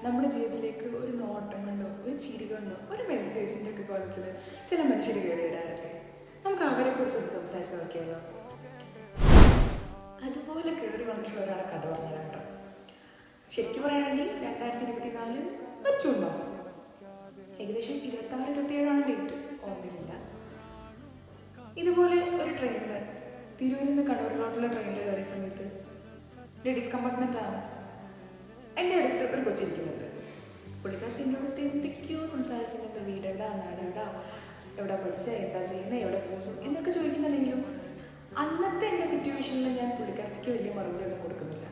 നമ്മുടെ ജീവിതത്തിലേക്ക് ഒരു നോട്ടം കൊണ്ടോ ഒരു ചിരി കൊണ്ടോ ഒരു മെസ്സേജിൻ്റെ ഒക്കെ കോലത്തിൽ ചില മനുഷ്യർ കയറി വരാറില്ലേ? നമുക്ക് അവരെ കുറിച്ചൊന്ന് സംസാരിച്ച് നോക്കിയാലോ? അതുപോലെ കയറി വന്നിട്ടുള്ള ഒരാളെ കഥ പറഞ്ഞു കേട്ടോ. ശരിക്കും പറയുകയാണെങ്കിൽ 2024 ഒരു ജൂൺ മാസം, ഏകദേശം 26-27 ഡേറ്റ്, ഓർമ്മയില്ല. ഇതുപോലെ ഒരു ട്രെയിനിൽ തിരൂരിൽ നിന്ന് കണ്ണൂരിലോട്ടുള്ള ട്രെയിനിൽ കയറിയ സമയത്ത് ലേഡീസ് കമ്പാർട്ട്മെൻ്റ് ആണ്. എൻ്റെ അടുത്ത് ഒരു കൊച്ചിരിക്കുന്നുണ്ട്. പുള്ളിക്കാരത്തി എൻ്റെ അടുത്ത് എന്തൊക്കെയോ സംസാരിക്കുന്നുണ്ട്. വീട് എവിടാ, നാട് എവിടാ, എവിടെ പഠിച്ചത്, എന്താ ചെയ്യുന്നത്, എവിടെ പോകുന്നു എന്നൊക്കെ ചോദിക്കുന്നുണ്ടെങ്കിലും അന്നത്തെ എൻ്റെ സിറ്റുവേഷനിൽ ഞാൻ പുള്ളിക്കാരത്തിക്ക് വലിയ മറുപടി ഒന്നും കൊടുക്കുന്നില്ല.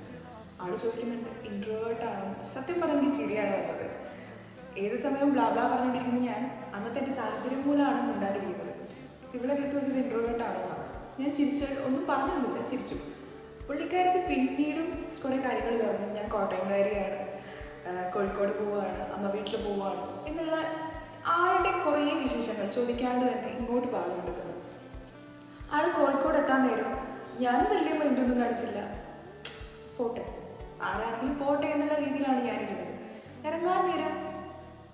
ആൾ ചോദിക്കുന്നുണ്ട് ഇൻട്രോവേർട്ടാണോ. സത്യം പറഞ്ഞെങ്കിൽ ചിരിയാണ് വന്നത്. ഏത് സമയവും ബ്ലാബ്ലാ പറഞ്ഞുകൊണ്ടിരിക്കുന്ന ഞാൻ അന്നത്തെ എൻ്റെ സാഹചര്യം മൂലമാണ് മിണ്ടാണ്ടിരിക്കുന്നത്. ഇവിടെ എടുത്ത് വെച്ചത് ഇൻട്രോവേർട്ടാണോ എന്നാണ്. ഞാൻ ചിരിച്ചിട്ട് ഒന്നും പറഞ്ഞൊന്നുമില്ല, ചിരിച്ചു. പുള്ളിക്കാരത്തി പിന്നീടും കുറേ കാര്യങ്ങൾ പറഞ്ഞു. ഞാൻ കോട്ടയംകാരിയാണ്, കോഴിക്കോട് പോവുകയാണ്, അമ്മ വീട്ടിൽ പോവുകയാണ് എന്നുള്ള ആളുടെ കുറേ വിശേഷങ്ങൾ ചോദിക്കാണ്ട് തന്നെ ഇങ്ങോട്ട് പറഞ്ഞു കൊടുക്കുന്നു. ആൾ കോഴിക്കോട് എത്താൻ നേരം ഞാൻ വലിയ മൈൻഡൊന്നും കാണിച്ചില്ല. പോട്ടെ, ആരാണെങ്കിലും പോട്ടെ എന്നുള്ള രീതിയിലാണ് ഞാനിരുന്നത്. ഇറങ്ങാൻ നേരം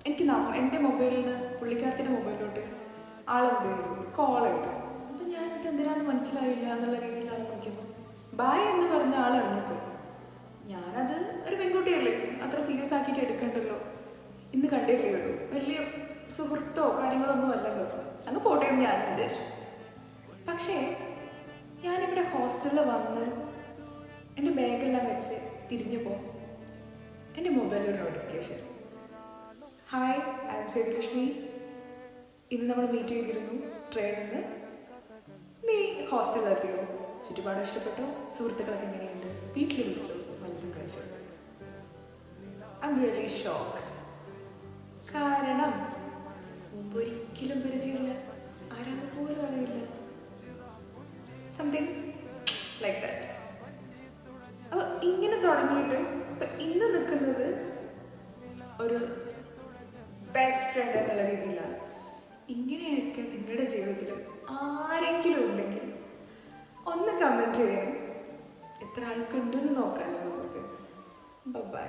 എനിക്ക് എൻ്റെ മൊബൈലിൽ നിന്ന് പുള്ളിക്കാരത്തിൻ്റെ മൊബൈലിലോട്ട് ആളെന്ത് ചെയ്തു, കോൾ ചെയ്തു. അപ്പം ഞാൻ എന്തിനാന്ന് മനസ്സിലായില്ല എന്നുള്ള രീതിയിലാണ് നോക്കിയപ്പോൾ ബായ് എന്ന് പറഞ്ഞ ആൾ ഇറങ്ങിപ്പോയി. ഞാനത് ഒരു പെൺകുട്ടിയല്ലേ, അത്ര സീരിയസ് ആക്കിയിട്ട് എടുക്കണ്ടല്ലോ, ഇന്ന് കണ്ടില്ലേ ഉള്ളൂ, വലിയ സുഹൃത്തോ കാര്യങ്ങളൊന്നും അല്ലല്ലോ, അങ്ങ് പോട്ടെ എന്ന് ഞാൻ വിചാരിച്ചു. പക്ഷേ ഞാനിവിടെ ഹോസ്റ്റലിൽ വന്ന് എൻ്റെ ബാഗെല്ലാം വെച്ച് തിരിഞ്ഞപ്പോൾ എൻ്റെ മൊബൈലിൽ ഒരു notification. Hi, I M Sethulakshmi, ഇന്ന് നമ്മൾ മീറ്റ് ചെയ്തിരുന്നു ട്രെയിനിൽ നിന്ന്, നീ ഹോസ്റ്റലിൽ എത്തിയോ, ചുറ്റുപാടും ഇഷ്ടപ്പെട്ടോ, സുഹൃത്തുക്കളൊക്കെ എങ്ങനെയുണ്ട്, വീട്ടിൽ വിളിച്ചോ, വലുതും കഴിച്ചോ. I am really shock. കാരണം മുമ്പ് ഒരിക്കലും പരിചയമില്ല, ആരാന്ന് പോലും അറിയില്ല. Something like that. അപ്പോൾ ഇങ്ങനെ തുടങ്ങിയിട്ട് ഇപ്പം ഇന്ന് നിൽക്കുന്നത് ഒരു ബെസ്റ്റ് ഫ്രണ്ട് എന്നുള്ള രീതിയിലാണ്. ഇങ്ങനെയൊക്കെ നിങ്ങളുടെ ജീവിതത്തിലും ആരെങ്കിലും ഉണ്ടെങ്കിൽ ഒന്ന് കമൻറ്റ് ചെയ്യണം. എത്ര ആൾക്കുണ്ടെന്ന് നോക്കാമല്ലോ നമുക്ക്. ബൈ.